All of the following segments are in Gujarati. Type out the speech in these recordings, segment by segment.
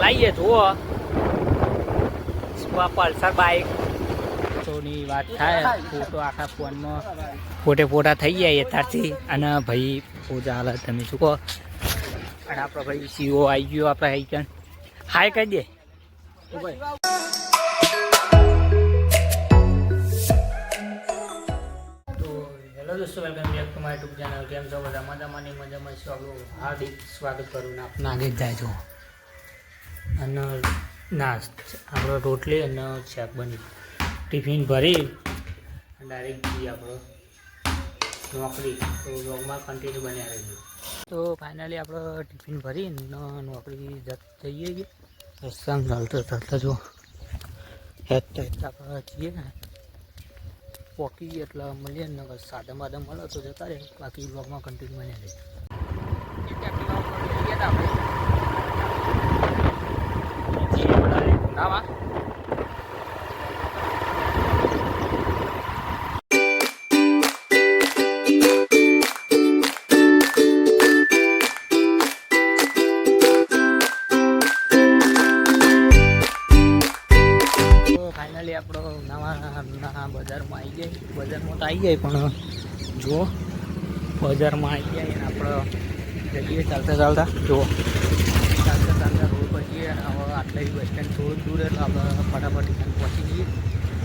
ચલાવીએ જુઓ પલ્સર બાઇક તોની વાત થાય ફોટો આખા ફોનમાં ફોટા થઈ જાય અત્યારથી અને ભાઈ પૂજા હાલત તમે શું કહો અને આપણો ભાઈ સીઓ આવી ગયો આપણે હાઈકન હાય કહી દે તો હેલો દોસ્તો welcome back to my YouTube channel કેમ છો બધા મજામાં છું આપણું હાર્દિક સ્વાગત કરું ને આપણે આગળ જ જાય છો અને આપણો રોટલી અને શાક બની ટિફિન ભરી ડાયરેક્ટ જઈએ આપણો નોકરી તો વ્લોગમાં કન્ટિન્યુ બન્યા રહીએ તો ફાઇનલી આપણો ટિફિન ભરી નોકરી જઈએ રસ્તામાં ચાલતા જો હેઠતા આપણે જઈએ ને પોકી એટલે મળીએ ને સાદા માદા મળે તો જતા રહે બાકી વ્લોગમાં કન્ટિન્યુ બન્યા રહીએ નાવા ફાઇનલી આપણો નવા બજારમાં આવી જાય બજારમાં તો આવી જાય પણ જુઓ બજારમાં આવી જાય અને આપણે જઈએ ચાલતા જુઓ ચાલતા રોડ પર જઈએ અને હવે આટલા બસ સ્ટેન્ડ થોડું દૂર એટલે આપણે ફટાફટ પહોંચી જઈએ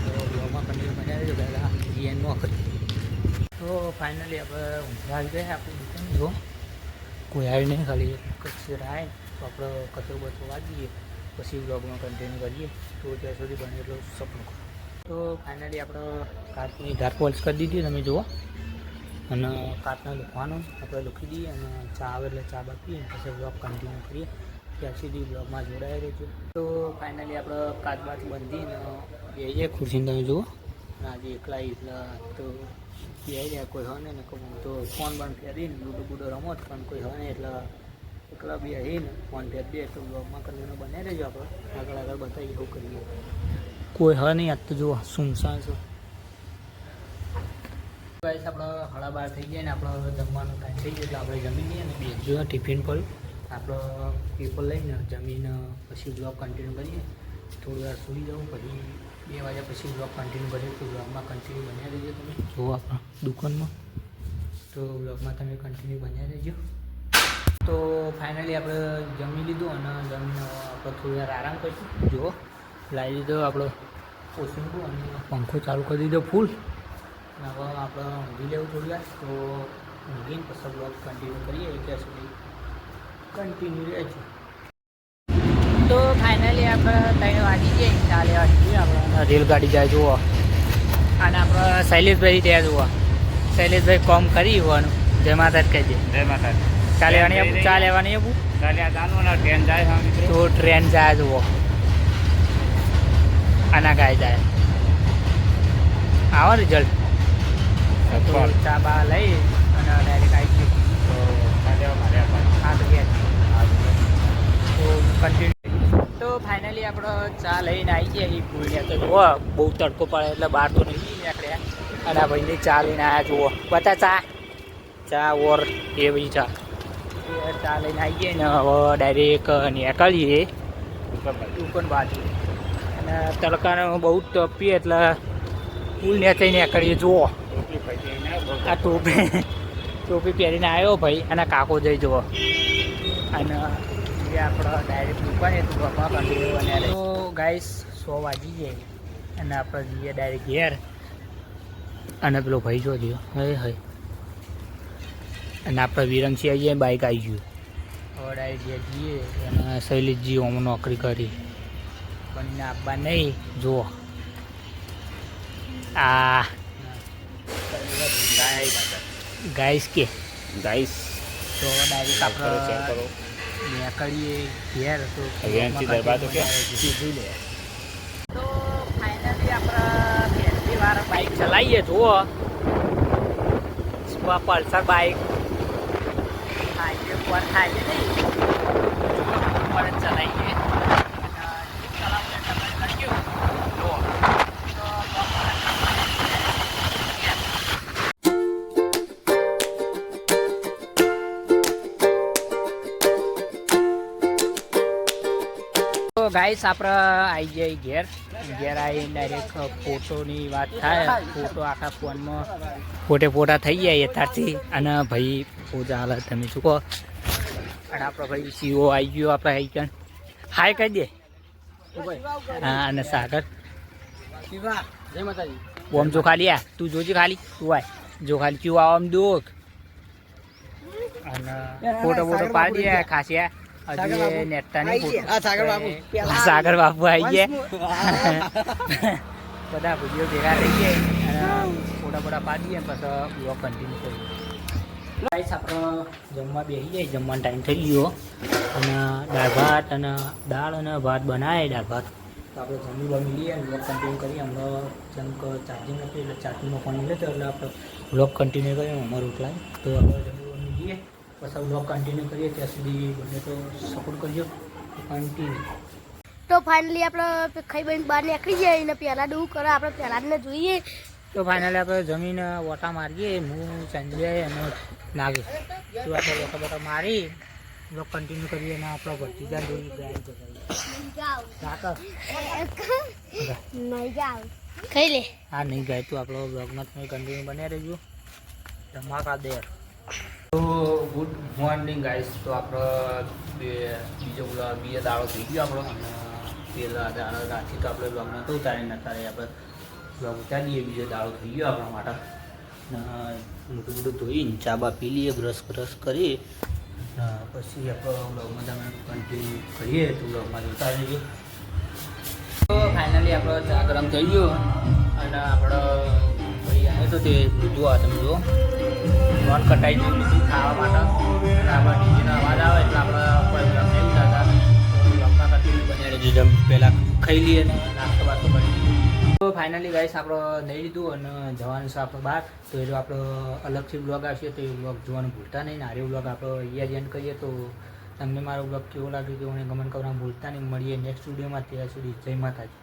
તો બ્લોગમાં કન્ટિન્યુ બનાવી દો પહેલાં જીએન નોકરી તો ફાઇનલી આપણે આવી જાય આપણી દુકાન જુઓ કોઈ આવી નહીં ખાલી કચરો આવે તો આપણે કચરો બચરો વાગીએ પછી બ્લોગમાં કન્ટિન્યુ કરીએ તો ત્યાં સુધી બને એટલું સપનું તો ફાઇનલી આપણે કાચની ધાર પોલિશ કરી દીધી તમે જુઓ અને કાચને લખવાનું આપણે લખી દઈએ અને ચા આવે એટલે ચા બાકી પછી બ્લોગ કન્ટિન્યુ કરીએ ત્યાં સુધી બ્લોગમાં જોડાઈ રહેજો તો ફાઇનલી આપણે કાચ બાચ બંધીને બેસીએ ખુરશીને તમે જુઓ અને આજે એકલા એટલે તો બેસી જાય કોઈ હોય ને કહું તો ફોન બંધ ફેરીને લૂડો બૂડો રમો પણ કોઈ હોય ને એટલે એકલા બે ને ફોન ફેર દે તો બ્લોગમાં કન્ટિન્યુ બનાવી રહેજો આપણે આગળ બતાવીએ એવું કરીએ કોઈ હ નહીં આજ તો જુઓ સુમસાન છે ગાઈસ આપણે 12:30 થઈ ગયા ને આપણો જમવાનો ટાઈમ થઈ ગયો એટલે આપણે જમી લઈએ અને બીજું ટિફિન પડ્યું આપણો પેપર લઈને જમીને પછી બ્લોગ કન્ટિન્યુ કરીએ થોડી વાર સુઈ જાઉં પછી 2 વાગ્યા પછી બ્લોગ કન્ટિન્યુ કરીએ તો બ્લોગમાં કન્ટિન્યુ બનાવી દેજો તમે જુઓ આપણા દુકાનમાં તો બ્લોગમાં તમે કન્ટિન્યુ બનાવી દેજો તો ફાઇનલી આપણે જમી લીધું અને જમીને આપણે થોડી વાર આરામ કરીશું જુઓ લાવી દીધો આપણો ઓશિંગો અને પંખો ચાલુ કરી દીધો ફૂલ અને હવે આપણે ઊંઘી લેવું થોડી વાર તો ઊંઘીને પછી બ્લોગ કન્ટિન્યુ કરીએ ત્યાં સુધી કન્ટિન્યુ રહેજો તો ફાઇનલી આપણે 3 વાગી જઈએ 4 વાગી જઈએ આપણે રેલગાડી જાય જુઓ અને આપણે શૈલેષભાઈ ત્યાં જુઓ શૈલેષભાઈ કોમ કરી હોવાનું જય માતા જ કહેજે જય માતા ચા લેવાની આપું ટ્રેન જાય તો ટ્રેન જાય જુઓ આના ગાય જાય આવો રિઝલ્ટ તો ચા બા લઈ અને ડાયરેક્ટ આવી ગયું તો કન્ટિન્યુ તો ફાઇનલી આપણો ચા લઈને આવી ગયા એ ભૂલ્યા તો જુઓ બહુ તડકો પડે એટલે બહાર તો નહીં નીકળ્યા અને આ ભાઈની ચા લઈને આવ્યા જુઓ બતા ચા ઓર એ બધી ચા લઈને આવી ગયા ને હવે ડાયરેક્ટ નીકળીએ દુકાન બાજુ અને તડકાનો બહુ તપીએ એટલે ફૂલ નેચાઈ નીકળીએ જુઓ આ ટોપી પહેરીને આવ્યો ભાઈ અને કાકો જઈ જુઓ અને એ આપણો ડાયરેક્ટ દુકાને દુકાનમાં કન્ટિન્યુ બન્યા તો ગાઈસ 100 વાગી જાય અને આપણે જઈએ ડાયરેક્ટ ઘેર અને પેલો ભાઈ જો દો હે અને આપણે વિરમસિંહ આવી જાય બાઇક આવી ગયું હવે ડાયરેક્ટ જઈએ અને શૈલેષજી ઓમ નોકરી કરી પણ આપવા નહીં જુઓ આ ગાઈસ કે ગાઈસ તો ડાયરેક્ટ આપણે નીકળીએ ઘેર તો કીધું લે તો ફાઇનલી આપણે પહેલી વાર બાઇક ચલાવીએ જુઓ પલ્સર બાઇક હાઈવે પર હાઈવે નહીં ચલાવીએ ગાઈસ આપણે આવી જઈએ ઘેર આવીને ડાયરેક્ટ ફોટોની વાત થાય. ફોટો આખા ફોનમાં ફોટા થઈ જાય અત્યારથી. અને ભાઈ પૂજા હાલ તમે શું કહો. અને આપણો ભાઈ સીઓ આવી ગયો આપણે હાઈકન હાય કહી દે. હા અને સાગર જય માતાજી. ઓમ જો ખાલી આ તું જોજે ખાલી તું આય જો ખાલી ક્યુ આમ દુઃખ અને ફોટો પાડી દે ખાસી હજી નેટા નહીં. સાગર બાપુ આવી ગયા. બધા ભાઈઓ ભેગા થઈ ગયા અને ફોટા પાડીએ પછી બ્લોગ કન્ટિન્યુ કરીએ. ગાઈસ આપણે જમવા બેસી જાય. જમવાનો ટાઈમ થઈ ગયો અને દાળ અને ભાત બનાવે. દાળ ભાત તો આપણે જમી બમી લઈએ અને બ્લોગ કન્ટિન્યુ કરીએ. હમણાં જેમ કે ચાર્જિંગ હતું એટલે ચાર્જિંગમાં ફોન લેતો એટલે આપણે બ્લોગ કન્ટિન્યુ કરીએ. અમારું ઉઠલાય તો આપણે જમી બમી લઈએ પછી બ્લોગ કન્ટિન્યુ કરીએ. ત્યાં સુધી બંને તો સપોર્ટ કરજો કન્ટિન્યુ. તો ફાઇનલી આપણે ખાઈ બની બહાર નીકળી જાય અને પહેલાં ડૂ કરે આપણે પહેલાં જ જોઈએ. તો ફાઇનલી આપણે જમીન વોટા મારીએ. હું સંજય અને નાગી તો આપણે વોટા મારી બ્લોગ કન્ટિન્યુ કરીએ અને આપણો ભતીજા જોઈ ખાઈ લે. હા નહીં ગાય તું આપણો બ્લોગમાં તમે કન્ટિન્યુ બન્યા રહેજો. ધમાકા દેર. તો ગુડ મોર્નિંગ ગાઈસ. તો આપણો બીજો દાડો થઈ ગયો આપણો. અને પેલા દાડો રાતથી તો આપણે બ્લોગમાં તો ઉતારી નતા રહે. આપણે બ્લોગ ઉતારીએ. બીજો દાડો થઈ ગયો આપણા માટે. મોટું મોટું ધોઈને ચા બા પી લઈએ. બ્રશ કરીએ પછી આપણો બ્લોગમાં તમે કન્ટિન્યુ કરીએ તો બ્લોગમાં જોતા રહીએ. તો ફાઇનલી આપણો ચા ગરમ થઈ ગયો અને આપણો ભાઈ આવે તો તે લીધું આ તમે જુઓ નોન કટાઈ જેવું લીધું ખાવા માટે. અને આપણા ડીજેનો અવાજ આવે એટલે આપણે કોઈ બ્લોગ નહીં ઉતારતા. તો બ્લોગમાં કન્ટિન્યુ બન્યા રહેજો. જેમ પહેલાં ખાઈ લઈએ ને નાસ્તો બાસ્તો કરી. તો ફાઇનલી ગાઈસ આપણે નહીં લીધું અને જવાનું છે આપણે બહાર. તો એ જો આપણો અલગથી બ્લોગ આવશે તો એ બ્લોગ જોવાનું ભૂલતા નહીં. આર્યો બ્લોગ આપણો અહીંયા જ એન્ડ કરીએ. તો તમને મારો બ્લોગ કેવો લાગ્યો તો મને કમેન્ટ કરવાનું ભૂલતા નહીં. મળીએ નેક્સ્ટ વિડીયોમાં. ત્યાં સુધી જય માતાજી.